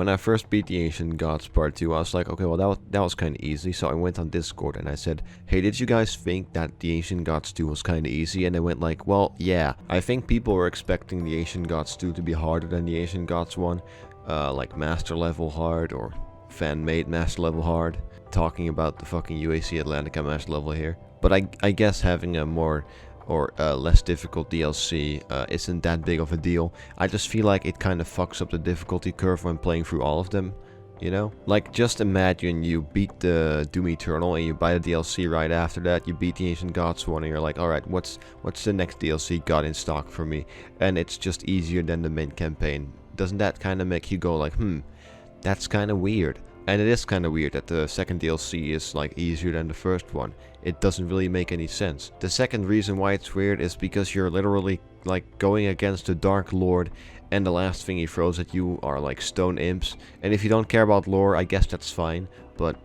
When I first beat the Ancient Gods Part 2, I was like, okay, well that was kind of easy. So I went on Discord and I said, hey, did you guys think that the Ancient Gods 2 was kind of easy? And they went like, well, yeah. I think people were expecting the Ancient Gods 2 to be harder than the Ancient Gods 1. Like master level hard or fan-made master level hard. Talking about the fucking UAC Atlantica master level here. But I guess having a more or less difficult DLC isn't that big of a deal. I just feel like it kind of fucks up the difficulty curve when playing through all of them, you know? Like, just imagine you beat the Doom Eternal and you buy the DLC right after that, you beat the Ancient Gods 1 and you're like, alright, what's the next DLC got in stock for me? And it's just easier than the main campaign. Doesn't that kind of make you go like, that's kind of weird? And it is kind of weird that the second DLC is like easier than the first one. It doesn't really make any sense. The second reason why it's weird is because you're literally like going against the Dark Lord, and the last thing he throws at you are like stone imps. And if you don't care about lore, I guess that's fine. But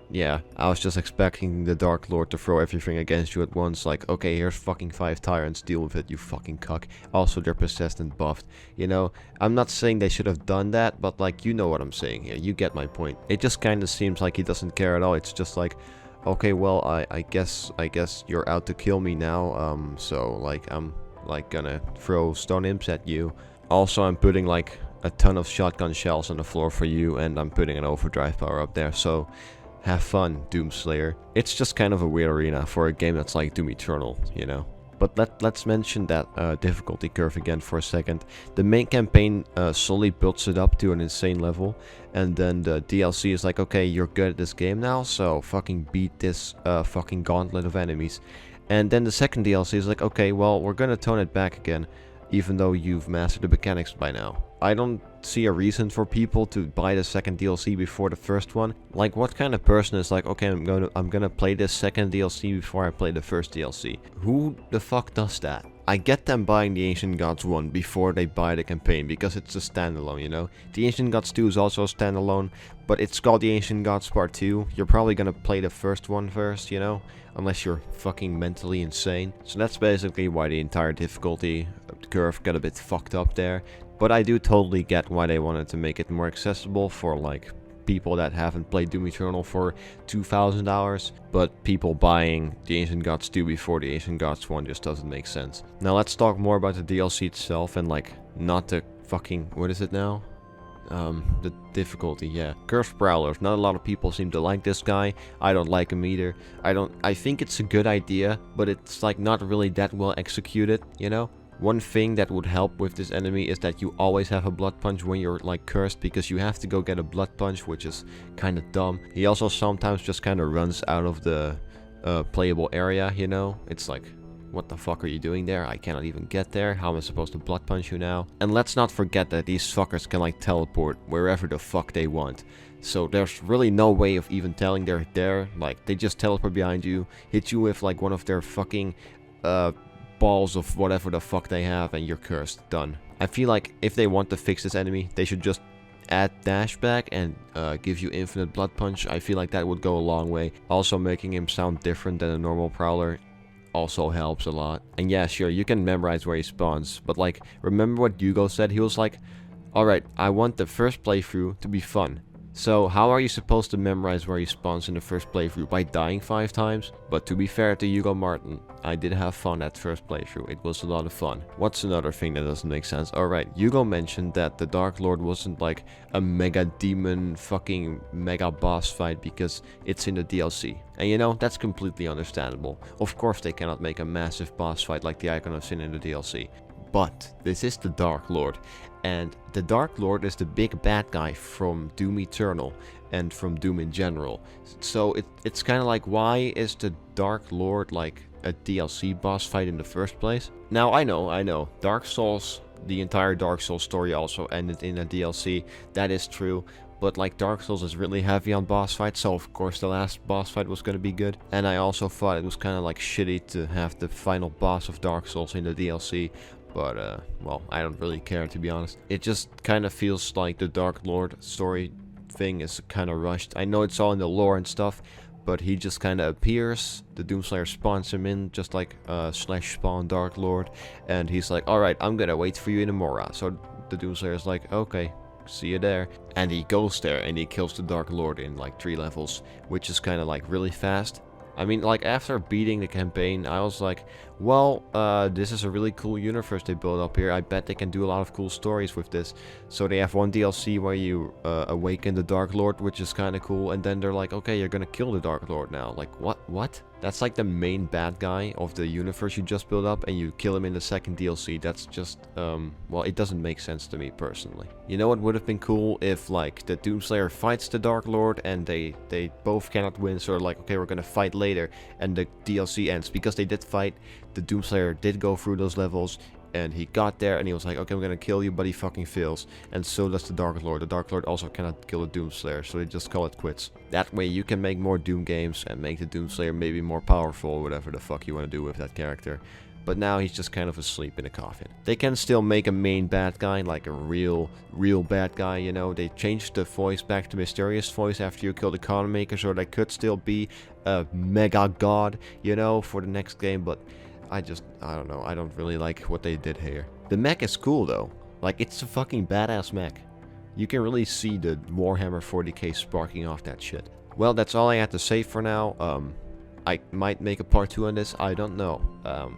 yeah, I was just expecting the Dark Lord to throw everything against you at once, like, okay, here's fucking 5 tyrants, deal with it, you fucking cuck. Also, they're possessed and buffed, you know? I'm not saying they should have done that, but like, you know what I'm saying here, you get my point. It just kinda seems like he doesn't care at all. It's just like, okay, well, I guess you're out to kill me now, so like, I'm like gonna throw stone imps at you. Also, I'm putting like a ton of shotgun shells on the floor for you, and I'm putting an overdrive power up there, so have fun, Doomslayer. It's just kind of a weird arena for a game that's like Doom Eternal, you know? But let's mention that difficulty curve again for a second. The main campaign slowly builds it up to an insane level, and then the DLC is like, okay, you're good at this game now, so fucking beat this fucking gauntlet of enemies. And then the second DLC is like, okay, well, we're gonna tone it back again, even though you've mastered the mechanics by now. I don't see a reason for people to buy the second DLC before the first one. Like, what kind of person is like, okay, I'm gonna play this second DLC before I play the first DLC? Who the fuck does that? I get them buying the Ancient Gods 1 before they buy the campaign, because it's a standalone, you know? The Ancient Gods 2 is also a standalone, but it's called the Ancient Gods Part 2. You're probably gonna play the first one first, you know? Unless you're fucking mentally insane. So that's basically why the entire difficulty curve got a bit fucked up there. But I do totally get why they wanted to make it more accessible for like people that haven't played Doom Eternal for 2,000 hours. But people buying the Ancient Gods 2 before the Ancient Gods 1 just doesn't make sense. Now let's talk more about the DLC itself and like not the fucking, what is it now? The difficulty, yeah. Cursed Prowlers. Not a lot of people seem to like this guy. I don't like him either. I think it's a good idea, but it's like not really that well executed, you know? One thing that would help with this enemy is that you always have a blood punch when you're like cursed, because you have to go get a blood punch, which is kind of dumb. He also sometimes just kind of runs out of the playable area, you know? It's like, what the fuck are you doing there? I cannot even get there. How am I supposed to blood punch you now? And let's not forget that these fuckers can like teleport wherever the fuck they want. So there's really no way of even telling they're there. Like, they just teleport behind you, hit you with like one of their fucking balls of whatever the fuck they have, and you're cursed. Done. I feel like if they want to fix this enemy, they should just add dash back and give you infinite blood punch. I feel like that would go a long way. Also, making him sound different than a normal Prowler also helps a lot. And yeah, sure, you can memorize where he spawns, but like, remember what Hugo said? He was like, alright, I want the first playthrough to be fun. So how are you supposed to memorize where he spawns in the first playthrough? By dying 5 times? But to be fair to Hugo Martin, I did have fun that first playthrough. It was a lot of fun. What's another thing that doesn't make sense? Alright, Hugo mentioned that the Dark Lord wasn't like a mega demon fucking mega boss fight because it's in the DLC. And you know, that's completely understandable. Of course they cannot make a massive boss fight like the Icon of Sin in the DLC. But this is the Dark Lord, and the Dark Lord is the big bad guy from Doom Eternal and from Doom in general. So it's kind of like, why is the Dark Lord like a DLC boss fight in the first place? Now I know, Dark Souls, the entire Dark Souls story also ended in a DLC, that is true. But like, Dark Souls is really heavy on boss fights, so of course the last boss fight was gonna be good. And I also thought it was kind of like shitty to have the final boss of Dark Souls in the DLC. But, well, I don't really care, to be honest. It just kind of feels like the Dark Lord story thing is kind of rushed. I know it's all in the lore and stuff, but he just kind of appears. The Doomslayer spawns him in, just like slash spawn Dark Lord. And he's like, alright, I'm gonna wait for you in Amora. So the Doomslayer is like, okay, see you there. And he goes there and he kills the Dark Lord in like 3 levels, which is kind of like really fast. I mean, like, after beating the campaign, I was like, well, this is a really cool universe they built up here. I bet they can do a lot of cool stories with this. So they have one DLC where you awaken the Dark Lord, which is kind of cool. And then they're like, okay, you're gonna kill the Dark Lord now. Like, what? That's like the main bad guy of the universe you just built up, and you kill him in the second DLC. That's just, well, it doesn't make sense to me personally. You know what would have been cool if, like, the Doomslayer fights the Dark Lord and they both cannot win, so they're like, okay, we're gonna fight later, and the DLC ends. Because they did fight, the Doomslayer did go through those levels, and he got there and he was like, okay, I'm gonna kill you, but he fucking fails. And so does the Dark Lord. The Dark Lord also cannot kill the Doomslayer, so they just call it quits. That way you can make more Doom games and make the Doomslayer maybe more powerful, or whatever the fuck you want to do with that character. But now he's just kind of asleep in a coffin. They can still make a main bad guy, like a real bad guy, you know. They changed the voice back to mysterious voice after you kill the Con Maker, so they could still be a mega god, you know, for the next game. But I don't know, I don't really like what they did here. The mech is cool though. Like, it's a fucking badass mech. You can really see the Warhammer 40k sparking off that shit. Well, that's all I had to say for now. I might make a part 2 on this, I don't know.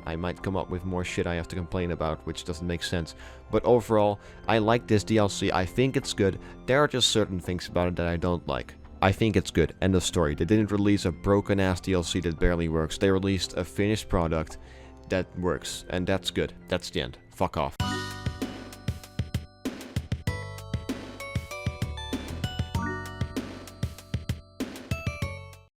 I might come up with more shit I have to complain about, which doesn't make sense. But overall, I like this DLC, I think it's good. There are just certain things about it that I don't like. I think it's good, end of story. They didn't release a broken ass DLC that barely works. They released a finished product that works, and that's good. That's the end. Fuck off.